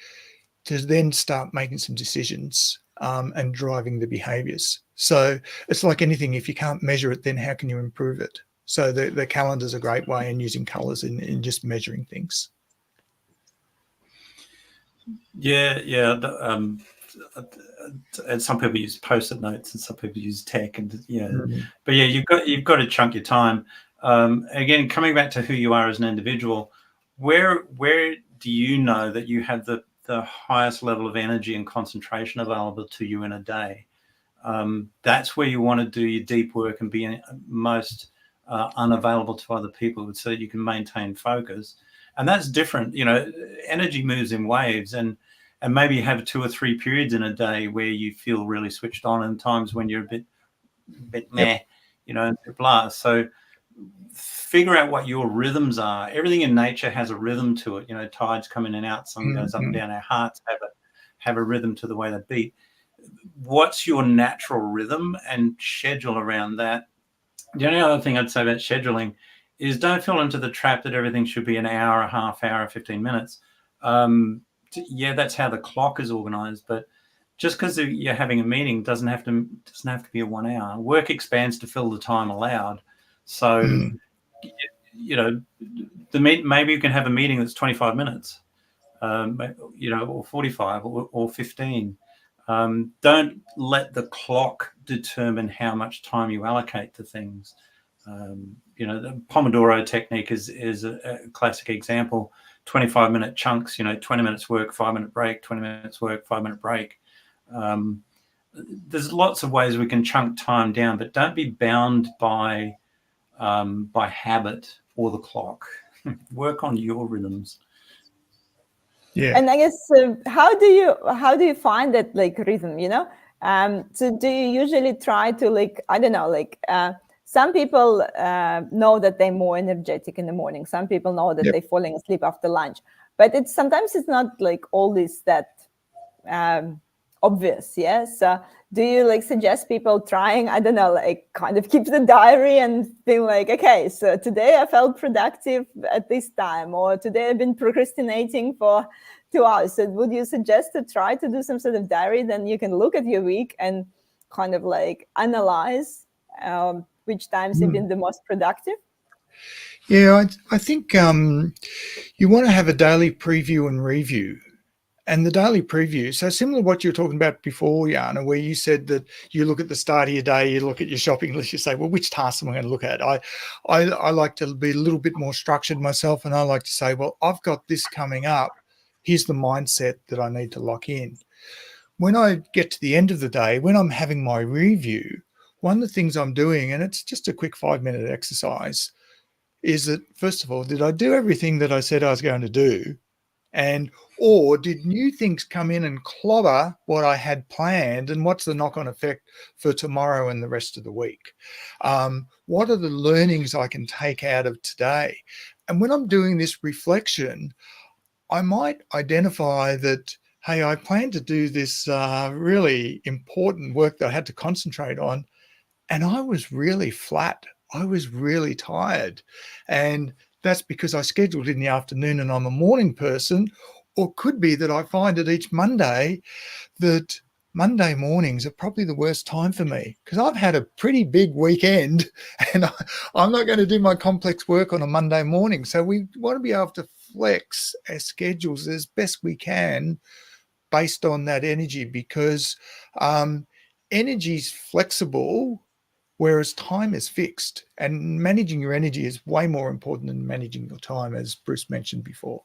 Speaker 2: to then start making some decisions and driving the behaviors. So it's like anything, if you can't measure it, then how can you improve it? So the calendar's a great way in using colors in just measuring things.
Speaker 3: Yeah. And some people use post-it notes, and some people use tech, and But yeah, you've got to chunk your time. Again, coming back to who you are as an individual, where do you know that you have the highest level of energy and concentration available to you in a day? That's where you want to do your deep work and be most unavailable to other people, so that you can maintain focus. And that's different. Energy moves in waves, and maybe you have 2 or 3 periods in a day where you feel really switched on, and times when you're a bit meh, blah. So figure out what your rhythms are. Everything in nature has a rhythm to it. Tides come in and out, sun goes up and down. Our hearts have a rhythm to the way they beat. What's your natural rhythm, and schedule around that. The only other thing I'd say about scheduling is don't fall into the trap that everything should be an hour, a half hour, 15 minutes. Yeah, that's how the clock is organized, but just because you're having a meeting doesn't have to be a 1 hour. Work expands to fill the time allowed. So, maybe you can have a meeting that's 25 minutes, or 45 or 15. Don't let the clock determine how much time you allocate to things. The Pomodoro technique is a classic example. 25-minute chunks, 20 minutes work, 5-minute break, 20 minutes work, 5-minute break. There's lots of ways we can chunk time down, but don't be bound by habit or the clock. Work on your rhythms.
Speaker 2: Yeah.
Speaker 1: And I guess how do you find that rhythm? So do you usually try to some people know that they're more energetic in the morning. Some people know that they're falling asleep after lunch. But sometimes it's not always that obvious. Yes. Do you like suggest people trying, I don't know, like kind of keep the diary and feel like, okay, so today I felt productive at this time, or today I've been procrastinating for 2 hours. So would you suggest to try to do some sort of diary? Then you can look at your week and kind of like analyze which times you've been the most productive.
Speaker 2: Yeah, I think you want to have a daily preview and review. And the daily preview, so similar to what you were talking about before, Jana, where you said that you look at the start of your day, you look at your shopping list, you say, well, which tasks am I going to look at? I like to be a little bit more structured myself, and I like to say, well, I've got this coming up. Here's the mindset that I need to lock in. When I get to the end of the day, when I'm having my review, one of the things I'm doing, and it's just a quick 5-minute exercise, is that, first of all, did I do everything that I said I was going to do? And or did new things come in and clobber what I had planned, and what's the knock-on effect for tomorrow and the rest of the week? What are the learnings I can take out of today? And when I'm doing this reflection, I might identify that, hey, I plan to do this really important work that I had to concentrate on, and I was really flat. I was really tired. And that's because I scheduled in the afternoon and I'm a morning person. Or could be that I find it each Monday that Monday mornings are probably the worst time for me, because I've had a pretty big weekend and I'm not going to do my complex work on a Monday morning. So we want to be able to flex our schedules as best we can based on that energy, because energy is flexible, whereas time is fixed, and managing your energy is way more important than managing your time, as Bruce mentioned before.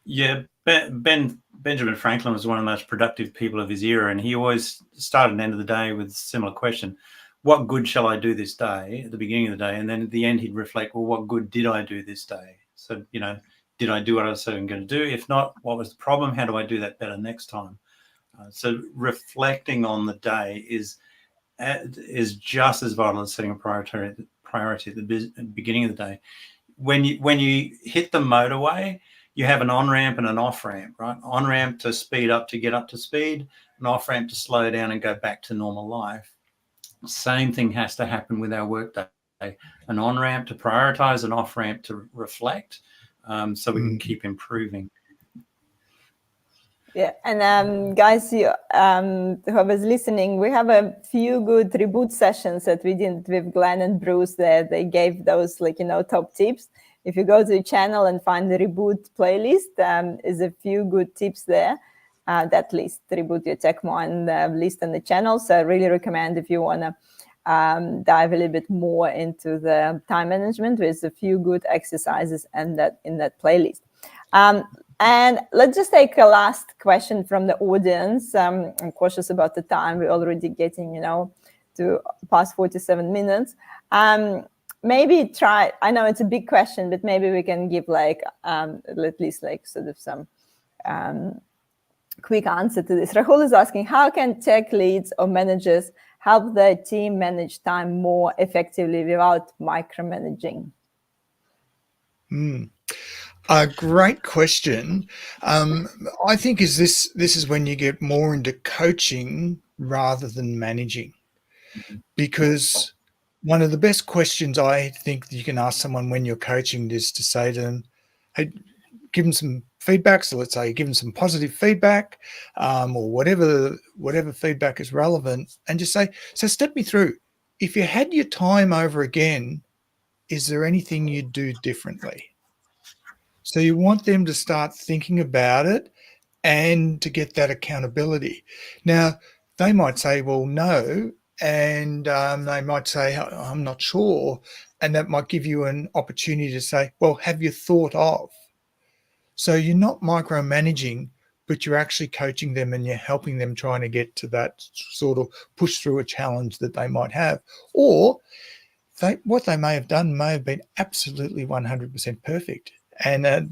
Speaker 3: Yeah, Benjamin Franklin was one of the most productive people of his era, and he always started and ended the day with a similar question: what good shall I do this day, at the beginning of the day? And then at the end, he'd reflect, well, what good did I do this day? So, did I do what I was saying I'm going to do? If not, what was the problem? How do I do that better next time? So reflecting on the day is just as vital as setting a priority at the beginning of the day. When you hit the motorway, you have an on-ramp and an off-ramp, right? On-ramp to speed up, to get up to speed, an off-ramp to slow down and go back to normal life. Same thing has to happen with our workday. An on-ramp to prioritize, an off-ramp to reflect, so we can keep improving.
Speaker 1: Yeah, and guys, whoever's listening, we have a few good reboot sessions that we did with Glenn and Bruce there. They gave those, top tips. If you go to the channel and find the reboot playlist, is a few good tips there. That list, Reboot Your Tech Mind list on the channel. So I really recommend, if you want to dive a little bit more into the time management, there's a few good exercises and that in that playlist. And let's just take a last question from the audience. I'm cautious about the time. We're already getting, to past 47 minutes. Maybe try, I know it's a big question, but maybe we can give at least sort of some quick answer to this. Rahul is asking, how can tech leads or managers help their team manage time more effectively without micromanaging?
Speaker 2: A great question. I think this is when you get more into coaching rather than managing, because one of the best questions I think you can ask someone when you're coaching is to say to them, hey, give them some feedback. So let's say you give them some positive feedback, or whatever feedback is relevant, and just say, so step me through. If you had your time over again, is there anything you'd do differently? So you want them to start thinking about it and to get that accountability. Now, they might say, well, no, and they might say, I'm not sure. And that might give you an opportunity to say, well, have you thought of? So you're not micromanaging, but you're actually coaching them and you're helping them trying to get to that sort of push through a challenge that they might have. Or what they may have done may have been absolutely 100% perfect. And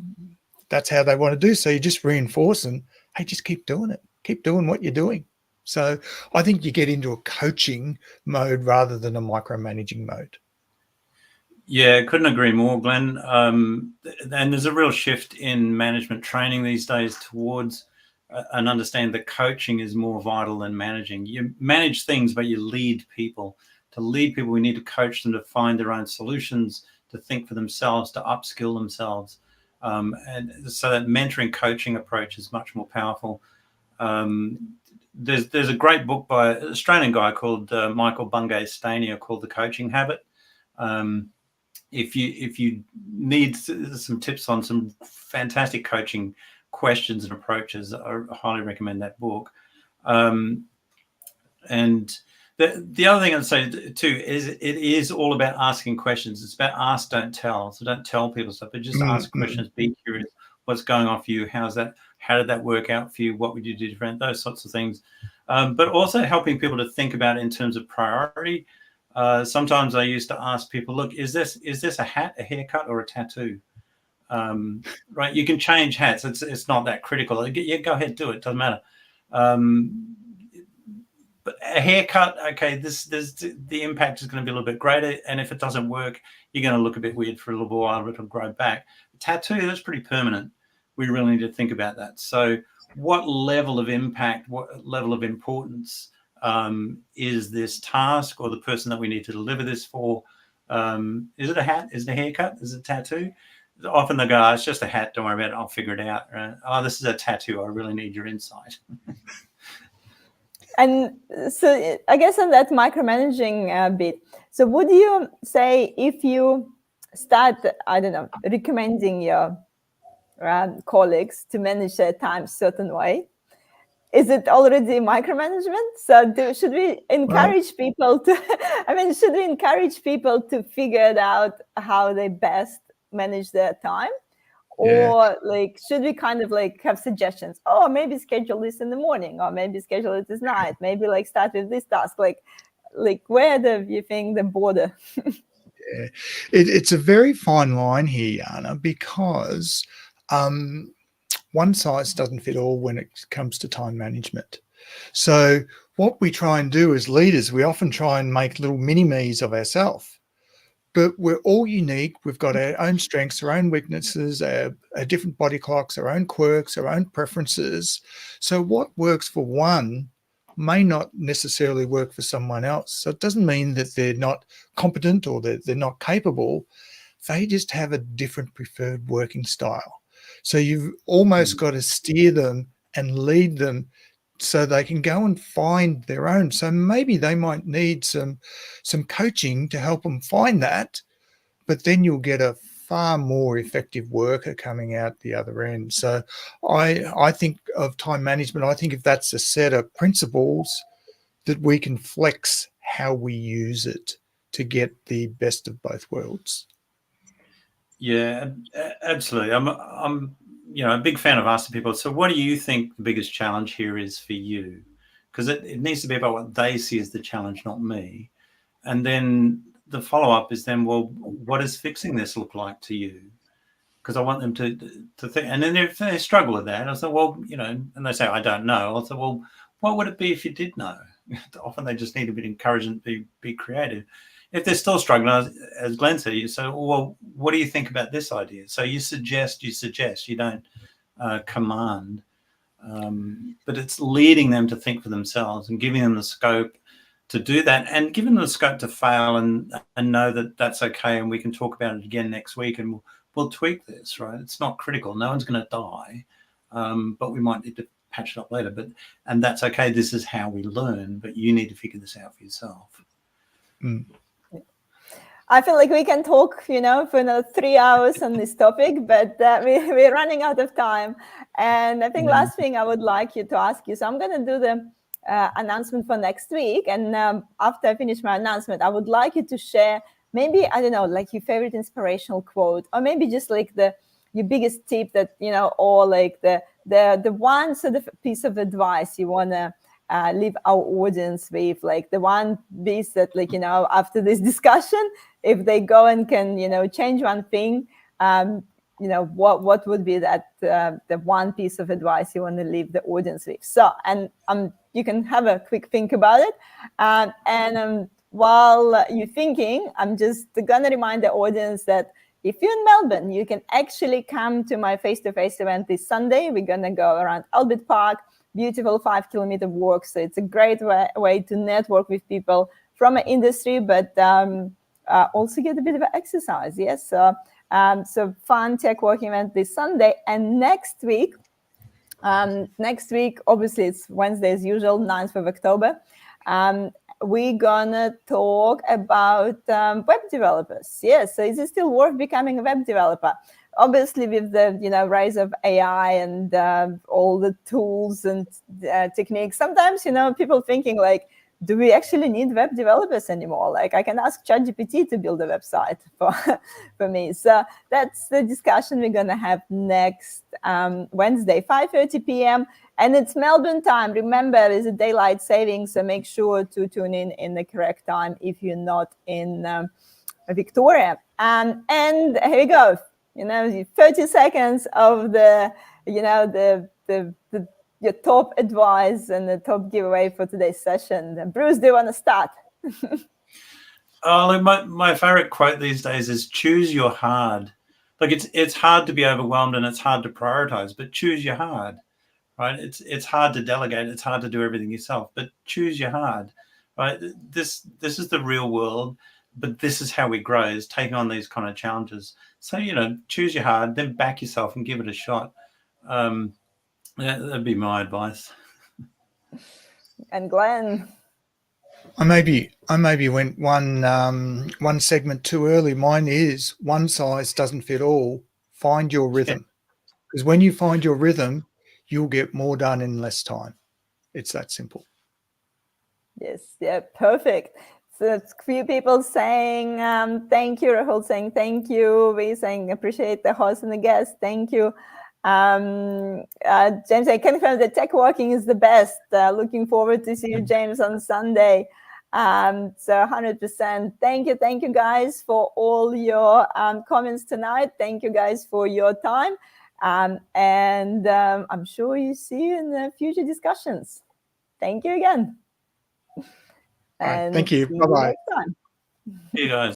Speaker 2: that's how they want to do. So you just reinforce them. Hey, just keep doing it. Keep doing what you're doing. So I think you get into a coaching mode rather than a micromanaging mode.
Speaker 3: Yeah, couldn't agree more, Glenn. And there's a real shift in management training these days towards and understand that coaching is more vital than managing. You manage things, but you lead people. To lead people, we need to coach them to find their own solutions, to think for themselves, to upskill themselves. And so that mentoring coaching approach is much more powerful. There's a great book by an Australian guy called Michael Bungay Stanier called The Coaching Habit. If you need some tips on some fantastic coaching questions and approaches, I highly recommend that book. And the other thing I'd say too is it is all about asking questions. It's about ask, don't tell. So don't tell people stuff, but just ask questions. Be curious. What's going on for you? How's that? How did that work out for you? What would you do different? Those sorts of things. But also helping people to think about it in terms of priority. Sometimes I used to ask people, look, is this a hat, a haircut, or a tattoo? Right? You can change hats. It's not that critical. Yeah, go ahead, do it. Doesn't matter. But a haircut, okay, the impact is going to be a little bit greater, and if it doesn't work, you're going to look a bit weird for a little while, but it'll grow back. A tattoo, that's pretty permanent. We really need to think about that. So what level of impact, what level of importance is this task or the person that we need to deliver this for? Is it a hat? Is it a haircut? Is it a tattoo? Often they go, oh, it's just a hat, don't worry about it, I'll figure it out. Right? Oh, this is a tattoo, I really need your insight.
Speaker 1: And so I guess on that micromanaging bit, so would you say if you start, I don't know, recommending your colleagues to manage their time a certain way, is it already micromanagement? So should we encourage people to, should we encourage people to figure out how they best manage their time? Or should we kind of have suggestions? Oh, maybe schedule this in the morning, or maybe schedule it this night. Maybe start with this task. Where do you think the border?
Speaker 2: It's a very fine line here, Jana, because one size doesn't fit all when it comes to time management. So what we try and do as leaders, we often try and make little mini-me's of ourselves. But we're all unique. We've got our own strengths, our own weaknesses, our different body clocks, our own quirks, our own preferences. So what works for one may not necessarily work for someone else. So it doesn't mean that they're not competent or that they're not capable. They just have a different preferred working style. So you've almost got to steer them and lead them so they can go and find their own. So maybe they might need some coaching to help them find that, but then you'll get a far more effective worker coming out the other end. So I think of time management, I think if that's a set of principles that we can flex how we use it to get the best of both worlds.
Speaker 3: Yeah, absolutely. I'm a big fan of asking people, so what do you think the biggest challenge here is for you? Because it needs to be about what they see as the challenge, not me. And then the follow-up is then, well, what does fixing this look like to you? Because I want them to think. And then if they struggle with that, I say, well, and they say, I don't know. I'll say, well, what would it be if you did know? Often they just need a bit of encouragement to be creative. If they're still struggling, as Glenn said, you say, well, what do you think about this idea? So you suggest, you don't command. But it's leading them to think for themselves and giving them the scope to do that, and giving them the scope to fail and know that that's okay, and we can talk about it again next week, and we'll tweak this, right? It's not critical. No one's going to die, but we might need to patch it up later. And that's okay. This is how we learn, but you need to figure this out for yourself.
Speaker 1: I feel like we can talk, for another 3 hours on this topic, but we're running out of time. And I think last thing I would like you to ask you, so I'm going to do the announcement for next week. And after I finish my announcement, I would like you to share maybe, I don't know, your favorite inspirational quote, or maybe just your biggest tip that, or the one sort of piece of advice you want to leave our audience with, the one piece that, after this discussion, if they go and can, change one thing, what would be that the one piece of advice you want to leave the audience with? So, and you can have a quick think about it. And while you're thinking, I'm just going to remind the audience that if you're in Melbourne, you can actually come to my face-to-face event this Sunday. We're going to go around Albert Park, beautiful 5-kilometer walk. So it's a great way to network with people from an industry, but also get a bit of exercise. Yes. So fun tech walking event this Sunday. And next week, obviously it's Wednesday as usual, 9th of October. We're gonna talk about web developers. Yes, so is it still worth becoming a web developer? Obviously, with the rise of AI and all the tools and techniques, sometimes people thinking like, do we actually need web developers anymore? Like, I can ask ChatGPT to build a website for me. So that's the discussion we're gonna have next Wednesday, 5:30 p.m. And it's Melbourne time. Remember, it's a daylight saving, so make sure to tune in the correct time if you're not in Victoria. And here we go. 30 seconds of your top advice and the top giveaway for today's session. And Bruce, do you want to start?
Speaker 3: My favorite quote these days is choose your hard. Like it's hard to be overwhelmed and it's hard to prioritize, but choose your hard. Right? It's hard to delegate. It's hard to do everything yourself, but choose your hard. Right? This is the real world, but this is how we grow, is taking on these kind of challenges. So, choose your hard, then back yourself and give it a shot. That'd be my advice.
Speaker 1: And Glenn?
Speaker 2: I maybe went one segment too early. Mine is one size doesn't fit all. Find your rhythm. Because when you find your rhythm, you'll get more done in less time. It's that simple.
Speaker 1: Yes, yeah, perfect. So a few people saying thank you. Rahul saying thank you. We saying appreciate the host and the guest. Thank you. James, I confirm that tech walking is the best. Looking forward to see you, James, on Sunday. So 100%. Thank you guys for all your comments tonight. Thank you guys for your time. And I'm sure you see you in the future discussions. Thank you again.
Speaker 2: And thank you. Bye-bye.
Speaker 1: Next time.
Speaker 3: See you guys.